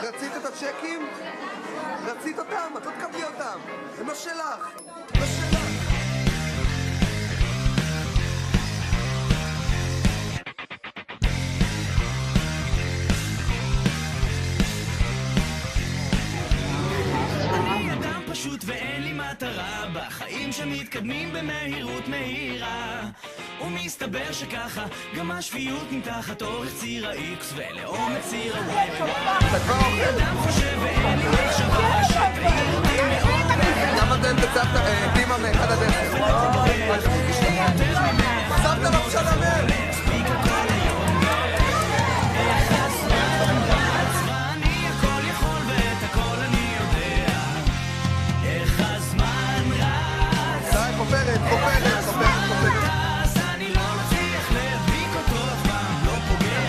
רצית את הצ'קים? רצית אותם? את לא תקבלי אותם. הם לא שלך. לא שלך. אני אדם פשוט ואין לי מטרה בחיים שמתקדמים במהירות מהירה, ומסתבר שככה גם השפיות נמתחת אורך ציר ה-X ולעומק ציר ה-Y. אני אדם חושב ואין לי מחשבה שתאיר אותי מאוד. למה אתם בצוותא דימה מאחד עד 10? סבתא לא משלמת. מספיק הכל היום איך הזמן רץ ואני הכל יכול ואת הכל אני יודע איך הזמן רץ. די, חופרת. אז אני לא מצליח להדביק אותו אף פעם לא פוגע.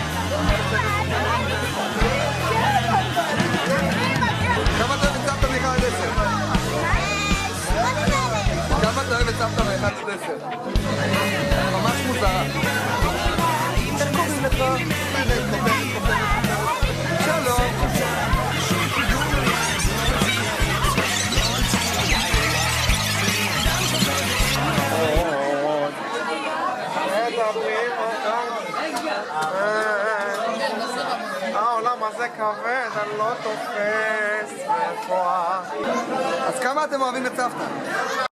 כמה אתה אוהב את סבתא מאחד עד 10? כמה אתה אוהב את סבתא מאחד עד 10? ממש מוזרה. איך קוראים לך? חופרת. שלום. העולם הזה כבד, אני לא תופס איפה. אז כמה אתם אוהבים את סבתא?